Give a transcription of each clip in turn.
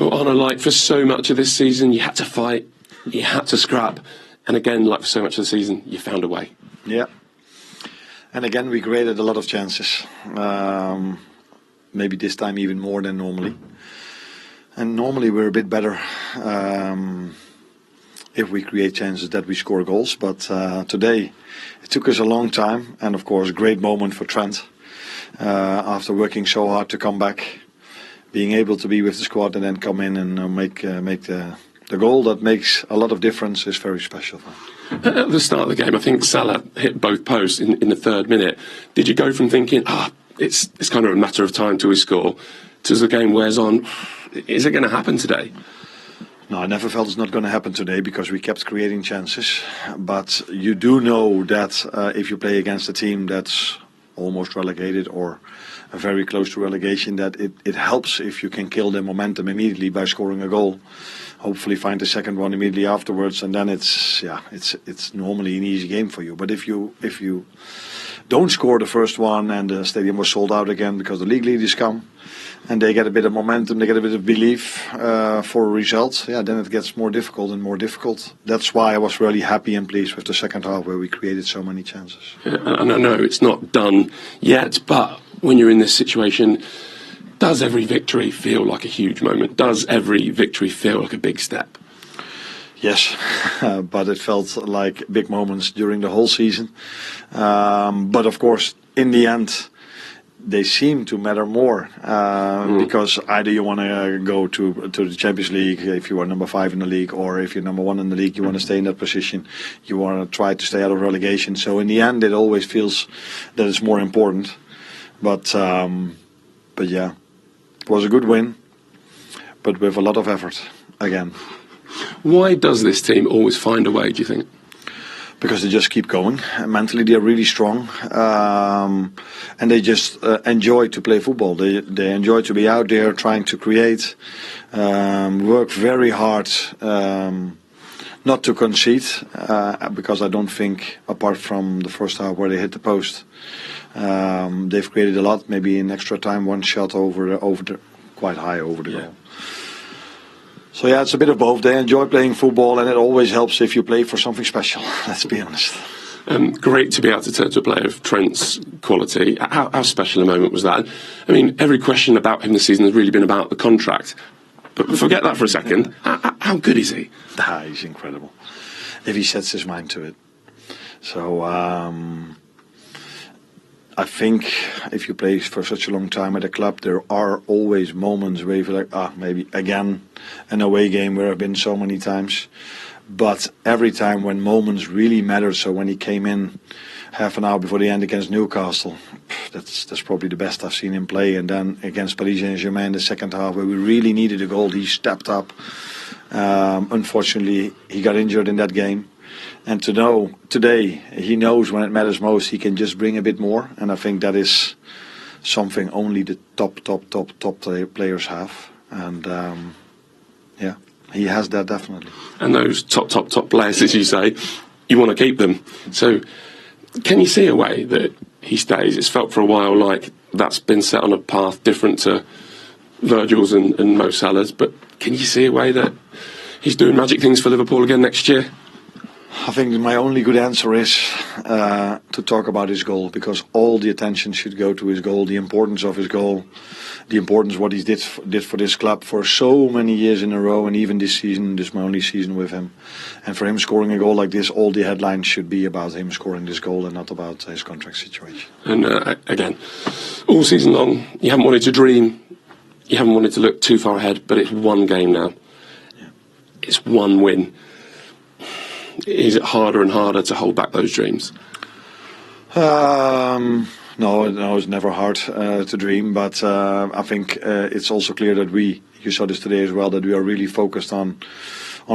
Well, Arne, like for so much of this season, you had to fight, you had to scrap, and again, like for so much of the season, you found a way. Yeah. And again, we created a lot of chances. Maybe this time even more than normally. And normally we're a bit better if we create chances that we score goals. But today it took us a long time, and of course, a great moment for Trent after working so hard to come back, being able to be with the squad and then come in and make the goal that makes a lot of difference is very special. At the start of the game, I think Salah hit both posts in the 3rd minute. Did you go from thinking, it's kind of a matter of time till we score, to as the game wears on, is it going to happen today? No, I never felt it's not going to happen today because we kept creating chances. But you do know that if you play against a team that's almost relegated or very close to relegation, that it helps if you can kill the momentum immediately by scoring a goal. Hopefully find the second one immediately afterwards, and then it's normally an easy game for you. But if you don't score the first one and the stadium was sold out again because the league leaders come and they get a bit of momentum, they get a bit of belief for a result, then it gets more difficult and more difficult. That's why I was really happy and pleased with the second half where we created so many chances. Yeah, and I know it's not done yet, but when you're in this situation, does every victory feel like a huge moment? Does every victory feel like a big step? Yes, but it felt like big moments during the whole season. But of course, in the end, they seem to matter more because either you want to go to the Champions League if you are number 5 in the league, or if you're number 1 in the league, you want to stay in that position. You want to try to stay out of relegation. So in the end, it always feels that it's more important. But yeah, it was a good win, but with a lot of effort again. Why does this team always find a way, do you think? Because they just keep going. Mentally, they're really strong, and they just enjoy to play football. They enjoy to be out there trying to create, work very hard, not to concede, because I don't think, apart from the first half where they hit the post, they've created a lot. Maybe in extra time, one shot quite high over the goal. So yeah, it's a bit of both. They enjoy playing football, and it always helps if you play for something special. Let's be honest. Great to be able to turn to a player of Trent's quality. How special a moment was that? I mean, every question about him this season has really been about the contract. But forget that for a second. How good is he? He's incredible. If he sets his mind to it. So I think if you play for such a long time at a club, there are always moments where you feel like, maybe again an away game where I've been so many times. But every time when moments really matter, so when he came in half an hour before the end against Newcastle, that's probably the best I've seen him play. And then against Paris Saint-Germain in the second half, where we really needed a goal, he stepped up. Unfortunately, he got injured in that game. And to know today, he knows when it matters most, he can just bring a bit more. And I think that is something only the top players have. And he has that definitely. And those top players, as you say, you want to keep them. So can you see a way that he stays? It's felt for a while like that's been set on a path different to Virgil's and Mo Salah's. But can you see a way that he's doing magic things for Liverpool again next year? I think my only good answer is to talk about his goal, because all the attention should go to his goal, the importance of his goal, the importance what he did for this club for so many years in a row, and even this season, this is my only season with him. And for him scoring a goal like this, all the headlines should be about him scoring this goal and not about his contract situation. And again, all season long, you haven't wanted to dream, you haven't wanted to look too far ahead, but it's one game now. Yeah. It's one win. Is it harder and harder to hold back those dreams? No, it's never hard to dream, but I think it's also clear that you saw this today as well, that we are really focused on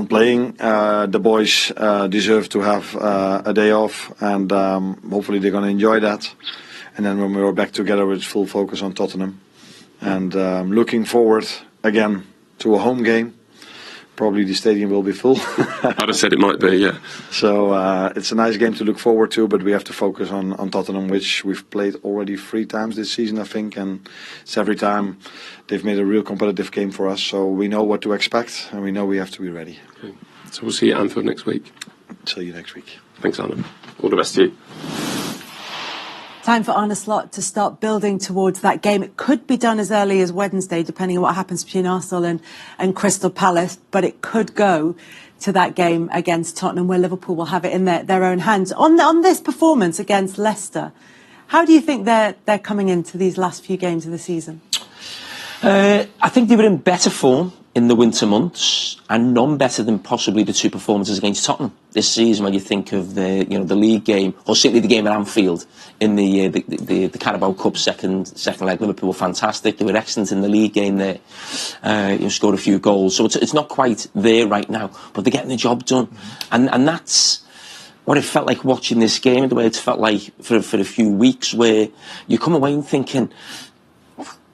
playing. The boys deserve to have a day off, and hopefully they're going to enjoy that. And then when we're back together, it's full focus on Tottenham. And looking forward again to a home game probably the stadium will be full. I'd have said it might be, yeah. So it's a nice game to look forward to, but we have to focus on Tottenham, which we've played already 3 times this season, I think, and it's every time they've made a real competitive game for us. So we know what to expect, and we know we have to be ready. Okay. So we'll see you at Anfield next week. See you next week. Thanks, Arne. All the best to you. Time for Arne Slot to start building towards that game. It could be done as early as Wednesday, depending on what happens between Arsenal and Crystal Palace, but it could go to that game against Tottenham, where Liverpool will have it in their own hands. On this performance against Leicester, how do you think they're coming into these last few games of the season? I think they were in better form in the winter months, and none better than possibly the 2 performances against Tottenham this season. When you think of the league game, or certainly the game at Anfield in the Carabao Cup second leg, Liverpool were fantastic. They were excellent in the league game there. Scored a few goals, so it's not quite there right now, but they're getting the job done, and that's what it felt like watching this game. The way it's felt like for a few weeks, where you come away and thinking,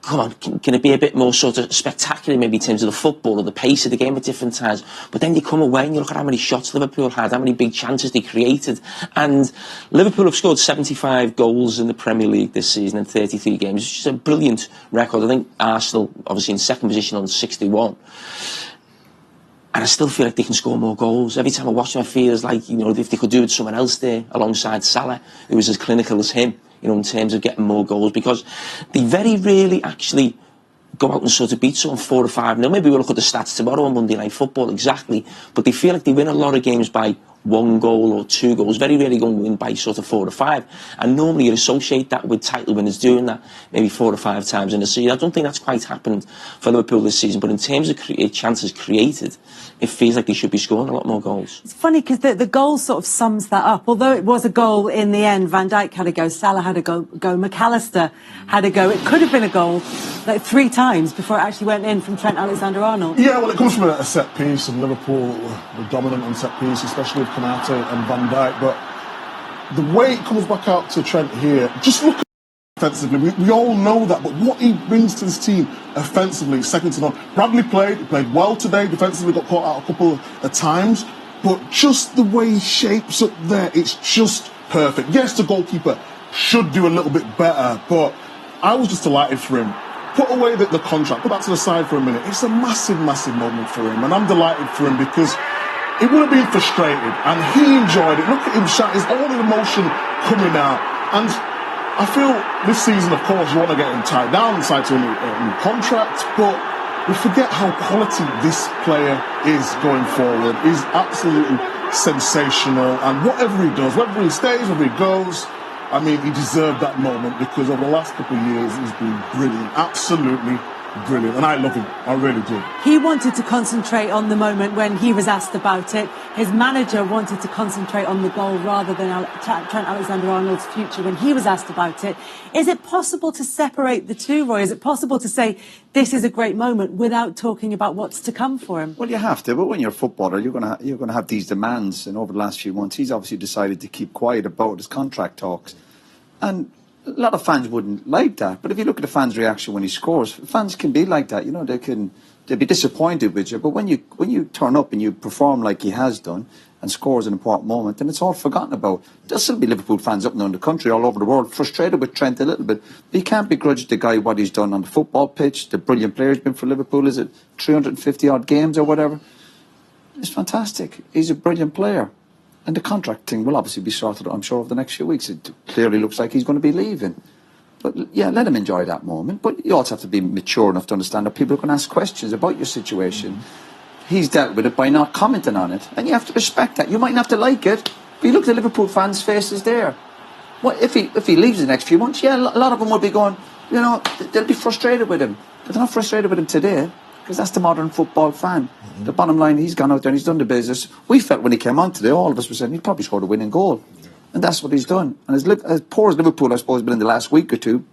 come on, can it be a bit more sort of spectacular maybe in terms of the football or the pace of the game at different times? But then you come away and you look at how many shots Liverpool had, how many big chances they created. And Liverpool have scored 75 goals in the Premier League this season in 33 games. It's just a brilliant record. I think Arsenal, obviously in second position on 61. And I still feel like they can score more goals. Every time I watch them, I feel it's like, if they could do it with someone else there alongside Salah, who was as clinical as him, in terms of getting more goals, because they very rarely actually go out and sort of beat someone 4 or 5. Now, maybe we'll look at the stats tomorrow on Monday Night Football, exactly, but they feel like they win a lot of games by 1 goal or 2 goals, very rarely going to win by sort of 4 or 5. And normally you associate that with title winners doing that maybe 4 or 5 times in a season. I don't think that's quite happened for Liverpool this season, but in terms of chances created, it feels like they should be scoring a lot more goals. It's funny because the goal sort of sums that up. Although it was a goal in the end, Van Dijk had a go, Salah had a go, McAllister had a go. It could have been a goal like 3 times before it actually went in from Trent Alexander-Arnold. Yeah, well, it comes from a set piece, and Liverpool were dominant on set piece, especially with Konate and Van Dijk. But the way it comes back out to Trent here, just look at offensively. We all know that, but what he brings to this team offensively, second to none. Bradley played well today. Defensively, got caught out a couple of times, but just the way he shapes up there, it's just perfect. Yes, the goalkeeper should do a little bit better, but I was just delighted for him. Put away the contract, put that to the side for a minute. It's a massive, massive moment for him, and I'm delighted for him because he would have been frustrated, and he enjoyed it. Look at him shouting, all the emotion coming out, and I feel this season, of course, you want to get him tied down, signed to a new contract, but we forget how quality this player is going forward. He's absolutely sensational, and whatever he does, whether he stays, whether he goes, I mean, he deserved that moment because over the last couple of years, he's been brilliant, absolutely brilliant, and I love him, I really do. He wanted to concentrate on the moment when he was asked about it. His manager wanted to concentrate on the goal rather than Trent Alexander-Arnold's future when he was asked about it. Is it possible to separate the two, Roy? Is it possible to say this is a great moment without talking about what's to come for him? Well, you have to, but when you're a footballer, you're going to have these demands, and over the last few months, he's obviously decided to keep quiet about his contract talks, and a lot of fans wouldn't like that, but if you look at the fans' reaction when he scores, fans can be like that. They'll be disappointed with you. But when you turn up and you perform like he has done and scores an important moment, then it's all forgotten about. There'll still be Liverpool fans up and down the country, all over the world, frustrated with Trent a little bit. But you can't begrudge the guy what he's done on the football pitch. The brilliant player he's been for Liverpool. Is it 350 odd games or whatever? It's fantastic. He's a brilliant player. And the contract thing will obviously be sorted, I'm sure, over the next few weeks. It clearly looks like he's going to be leaving. But yeah, let him enjoy that moment. But you also have to be mature enough to understand that people are going to ask questions about your situation. He's dealt with it by not commenting on it. And you have to respect that. You mightn't have to like it, but you look at the Liverpool fans' faces there. What if he leaves the next few months? Yeah, a lot of them will be going, they'll be frustrated with him. But they're not frustrated with him today, because that's the modern football fan. The bottom line, he's gone out there and he's done the business. We felt when he came on today, all of us were saying he'd probably scored a winning goal. And that's what he's done. And as poor as Liverpool, I suppose, has been in the last week or two,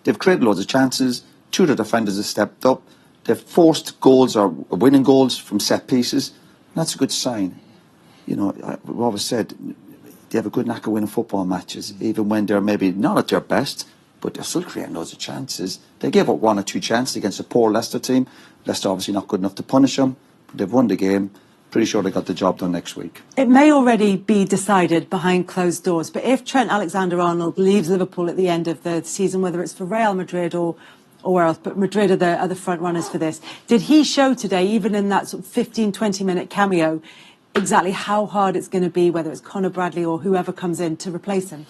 they've created loads of chances. 2 of the defenders have stepped up. They've forced goals or winning goals from set pieces. And that's a good sign. We've always said they have a good knack of winning football matches, even when they're maybe not at their best, but they're still creating loads of chances. They gave up 1 or 2 chances against a poor Leicester team. Leicester obviously not good enough to punish them. They've won the game. Pretty sure they got the job done next week. It may already be decided behind closed doors, but if Trent Alexander-Arnold leaves Liverpool at the end of the season, whether it's for Real Madrid or where else, but Madrid are the front runners for this, did he show today, even in that sort of 15, 20-minute cameo, exactly how hard it's going to be, whether it's Conor Bradley or whoever comes in to replace him?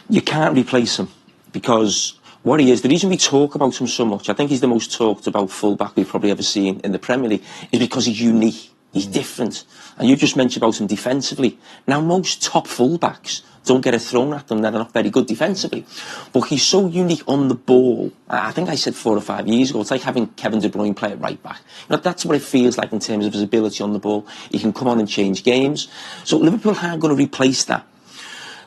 You can't replace him, because what he is, the reason we talk about him so much, I think he's the most talked about fullback we've probably ever seen in the Premier League, is because he's unique. He's different. And you just mentioned about him defensively. Now, most top fullbacks don't get it thrown at them. They're not very good defensively. But he's so unique on the ball. I think I said 4 or 5 years ago, it's like having Kevin De Bruyne play at right back. That's what it feels like in terms of his ability on the ball. He can come on and change games. So Liverpool aren't going to replace that.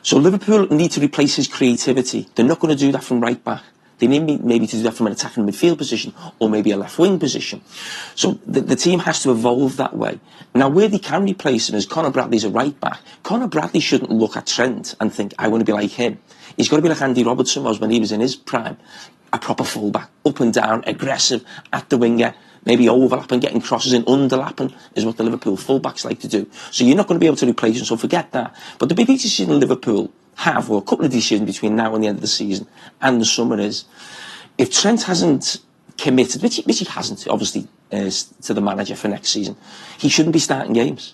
So Liverpool need to replace his creativity. They're not going to do that from right back. They need maybe to do that from an attacking midfield position or maybe a left wing position. So the team has to evolve that way. Now, where they can replace him is Conor Bradley's a right back. Conor Bradley shouldn't look at Trent and think, I want to be like him. He's got to be like Andy Robertson was when he was in his prime. A proper fullback, up and down, aggressive, at the winger, maybe overlapping, getting crosses in, underlapping is what the Liverpool fullbacks like to do. So you're not going to be able to replace him, so forget that. But the big decision in Liverpool have, or a couple of decisions between now and the end of the season and the summer, is if Trent hasn't committed, which he hasn't, obviously, to the manager for next season, he shouldn't be starting games.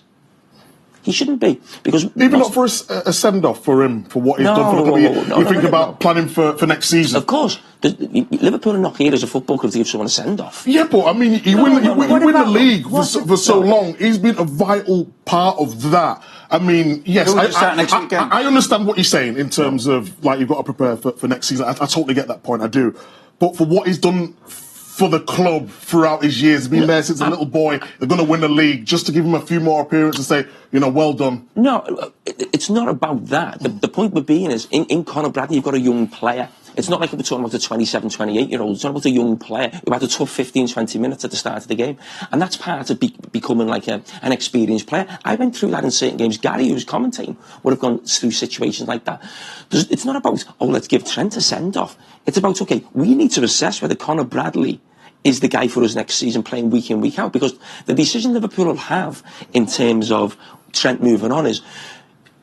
He shouldn't be, because even not for a send-off for him for what he's done for the club. You think about planning for next season. Of course, Liverpool are not here as a football club to give someone a send-off. Yeah, but I mean, you win the league for so long. He's been a vital part of that. I mean, yes, I understand what you're saying in terms of like you've got to prepare for next season. I totally get that point. I do, but for what he's done for the club throughout his years, been there since a little boy. They're going to win the league, just to give him a few more appearances and say, well done. No, it's not about that. The point we're being is, in Conor Bradley, you've got a young player. It's not like we're talking about a 27, 28-year-old. It's not about a young player who had a tough 15, 20 minutes at the start of the game. And that's part of becoming like an experienced player. I went through that in certain games. Gary, who was commentating, would have gone through situations like that. It's not about, let's give Trent a send-off. It's about, okay, we need to assess whether Conor Bradley is the guy for us next season, playing week in, week out. Because the decision Liverpool will have in terms of Trent moving on is,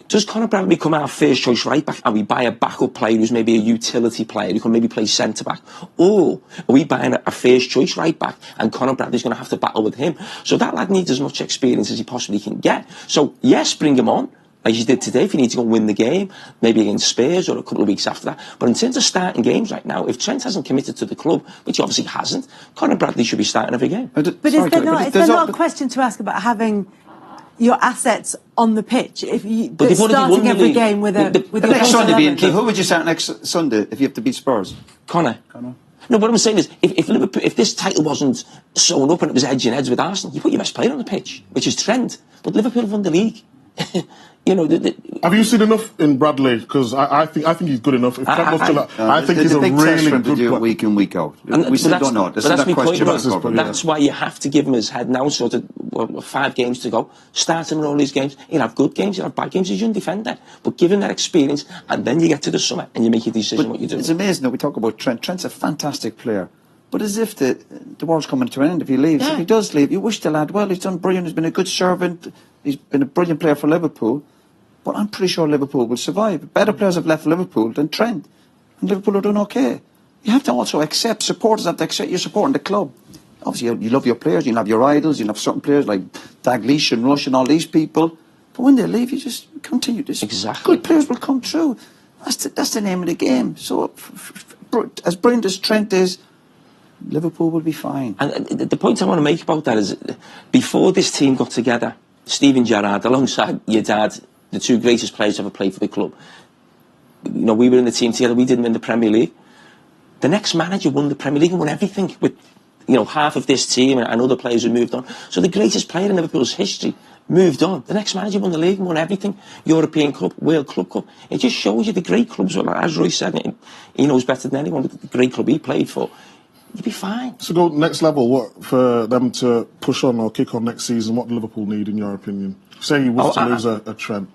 does Conor Bradley become our first choice right back and we buy a backup player who's maybe a utility player who can maybe play centre back? Or are we buying a first choice right back and Conor Bradley's going to have to battle with him? So that lad needs as much experience as he possibly can get. So yes, bring him on, as you did today, if you need to go and win the game, maybe against Spurs or a couple of weeks after that. But in terms of starting games right now, if Trent hasn't committed to the club, which he obviously hasn't, Conor Bradley should be starting every game. But is there not a question to ask about having your assets on the pitch? If you starting every game with a next Sunday, who would you start next Sunday if you have to beat Spurs? Conor. No, what I'm saying is, if this title wasn't sewn up and it was edging heads with Arsenal, you put your best player on the pitch, which is Trent. But Liverpool have won the league. Have you seen enough in Bradley? Because I think he's good enough. If I think he's a really good player. Week in, week out. We still don't know. That's my point. That's why you have to give him his head now. Sort of 5 games to go. Start him in all these games. He'll have good games. He'll have bad games. He's a young defender. But give him that experience, and then you get to the summer and you make your decision what you do. It's amazing that we talk about Trent. Trent's a fantastic player. But as if the world's coming to an end if he leaves. Yeah. If he does leave, you wish the lad well. He's done brilliant. He's been a good servant. He's been a brilliant player for Liverpool. But I'm pretty sure Liverpool will survive. Better players have left Liverpool than Trent. And Liverpool are doing okay. You have to also accept, supporters have to accept you're supporting the club. Obviously, you love your players, you'll have your idols, you'll have certain players like Dalglish and Rush and all these people. But when they leave, you just continue this. Exactly. Good players will come through. That's the name of the game. So, as brilliant as Trent is, Liverpool will be fine. And the point I want to make about that is, before this team got together, Steven Gerrard, alongside your dad, the 2 greatest players ever played for the club. We were in the team together. We didn't win the Premier League. The next manager won the Premier League and won everything with, half of this team and other players who moved on. So the greatest player in Liverpool's history moved on. The next manager won the league and won everything. European Cup, World Club Cup. It just shows you the great clubs. As Roy said, he knows better than anyone the great club he played for. You'd be fine. So go next level, what for them to push on or kick on next season, what do Liverpool need in your opinion? Say you was to lose a Trent.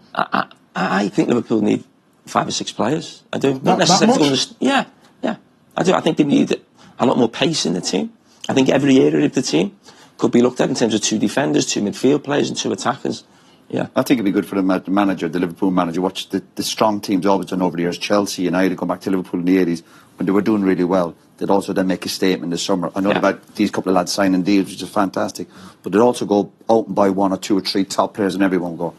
I think Liverpool need 5 or 6 players. I do. Not necessarily. Yeah. I do. I think they need a lot more pace in the team. I think every area of the team. could be looked at in terms of 2 defenders, 2 midfield players and 2 attackers. Yeah, I think it'd be good for the manager, the Liverpool manager. Watch the strong teams always done over the years. Chelsea, United, go back to Liverpool in the 80s when they were doing really well. They'd also then make a statement this summer. I know about these couple of lads signing deals, which is fantastic. But they'd also go out and buy 1 or 2 or 3 top players, and everyone go,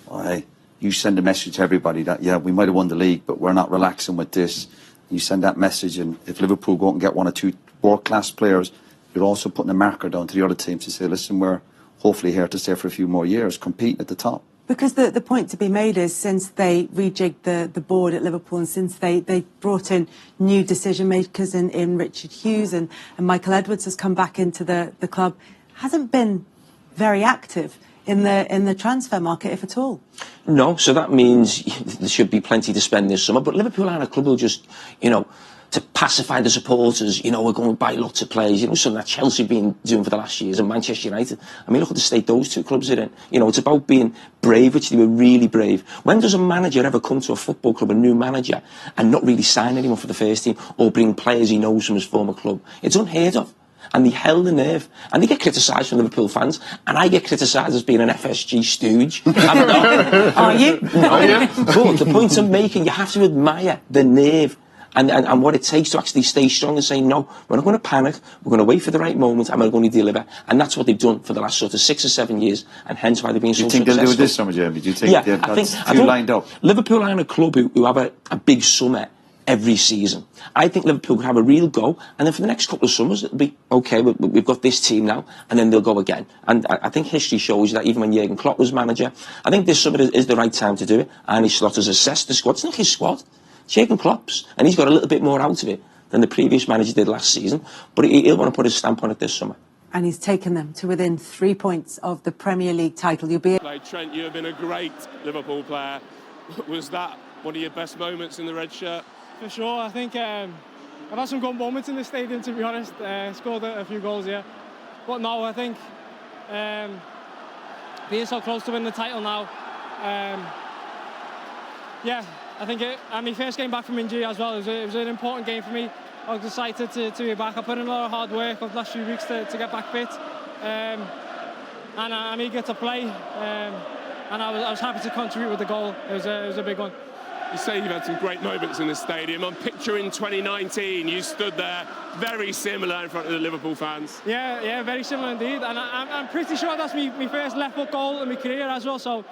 oh, hey, you send a message to everybody that, yeah, we might have won the league, but we're not relaxing with this. You send that message, and if Liverpool go out and get 1 or 2 world-class players, you're also putting a marker down to the other teams to say, listen, we're hopefully here to stay for a few more years, competing at the top. Because the point to be made is, since they rejigged the board at Liverpool, and since they brought in new decision makers in Richard Hughes and Michael Edwards has come back into the club, hasn't been very active in the transfer market, if at all. No, so that means there should be plenty to spend this summer. But Liverpool aren't a club who'll just, to pacify the supporters, we're going to buy lots of players, something that Chelsea have been doing for the last years, and Manchester United. I mean, look at the state those 2 clubs are in. It's about being brave, which they were really brave. When does a manager ever come to a football club, a new manager, and not really sign anyone for the first team, or bring players he knows from his former club? It's unheard of. And they held the nerve. And they get criticised from Liverpool fans. And I get criticised as being an FSG stooge. I'm not. Are you? No. But the point I'm making, you have to admire the nerve and what it takes to actually stay strong and say, no, we're not going to panic. We're going to wait for the right moment and we're going to deliver. And that's what they've done for the last sort of 6 or 7 years. And hence why they've been so successful. Do you think they'll do it this summer, Jeremy? Do you think that's too lined up? Liverpool aren't a club who have a big summer every season. I think Liverpool could have a real go, and then for the next couple of summers it'll be okay, we've got this team now, and then they'll go again. And I think history shows that even when Jurgen Klopp was manager, I think this summer is the right time to do it. Arne Slotter's assessed the squad. It's not his squad, it's Jurgen Klopp's, and he's got a little bit more out of it than the previous manager did last season, but he'll want to put his stamp on it this summer. And he's taken them to within 3 points of the Premier League title. You'll be... Trent, you have been a great Liverpool player. Was that one of your best moments in the red shirt? For sure, I think I've had some good moments in the stadium, to be honest. Scored a few goals here. But no, I think being so close to winning the title now, I think my first game back from injury as well, it was an important game for me. I was excited to be back. I put in a lot of hard work over the last few weeks to get back fit. And I'm eager to play. And I was happy to contribute with the goal. It was a big one. You say you've had some great moments in the stadium. I'm picturing 2019. You stood there, very similar in front of the Liverpool fans. Yeah, very similar indeed. And I'm pretty sure that's my first left-foot goal in my career as well. So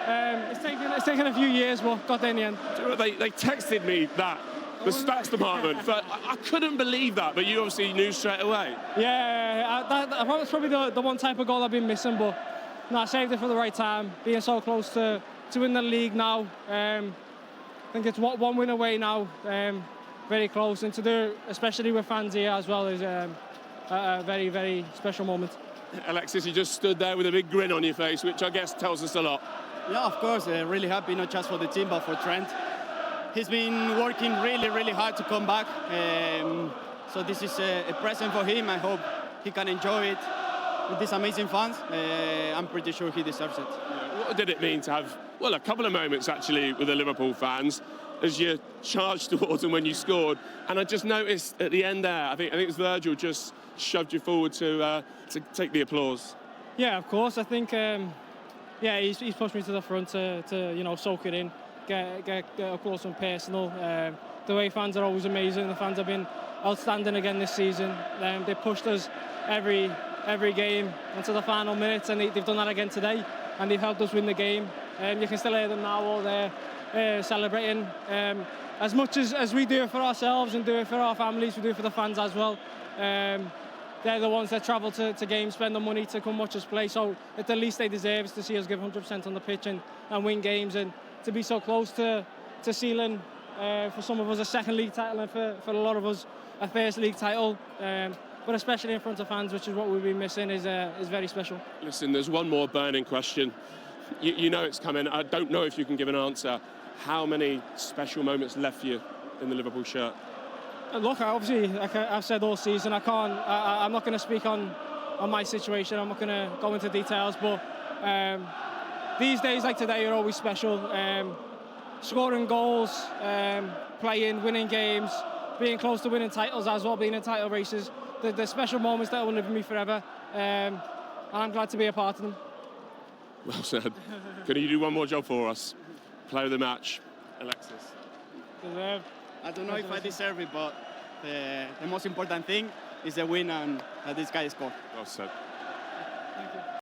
it's taken a few years, but got there in the end. They texted me that, the stats department. But I couldn't believe that, but you obviously knew straight away. Yeah, that's probably the one type of goal I've been missing, but no, I saved it for the right time. Being so close to win the league now. I think it's one win away now, very close, and to do, especially with fans here as well, is a very, very special moment. Alexis, you just stood there with a big grin on your face, which I guess tells us a lot. Yeah, of course, really happy, not just for the team, but for Trent. He's been working really, really hard to come back, so this is a present for him. I hope he can enjoy it with these amazing fans. I'm pretty sure he deserves it. What did it mean to have, a couple of moments actually with the Liverpool fans as you charged towards them when you scored? And I just noticed at the end there, I think it was Virgil just shoved you forward to take the applause. Yeah, of course. I think he's pushed me to the front to soak it in, get up close and personal. The way fans are always amazing. The fans have been outstanding again this season. They pushed us every game until the final minutes, and they've done that again today, and they've helped us win the game. You can still hear them now all there celebrating. As much as we do it for ourselves and do it for our families, we do it for the fans as well. They're the ones that travel to games, spend the money to come watch us play, so at the least they deserve is to see us give 100% on the pitch and win games, and to be so close to sealing, for some of us, a second league title, and for a lot of us a first league title. But especially in front of fans, which is what we've been missing, is very special. Listen, there's one more burning question. You know it's coming. I don't know if you can give an answer. How many special moments left for you in the Liverpool shirt? Look, obviously, like I've said all season, I'm not going to speak on my situation. I'm not going to go into details. But these days like today are always special. Scoring goals, playing, winning games, being close to winning titles as well, being in title races. The special moments that will live with me forever. and I'm glad to be a part of them. Well said. Can you do one more job for us? Player of the match, Alexis. I don't know if I deserve it, but the most important thing is the win and that this guy scored. Well said.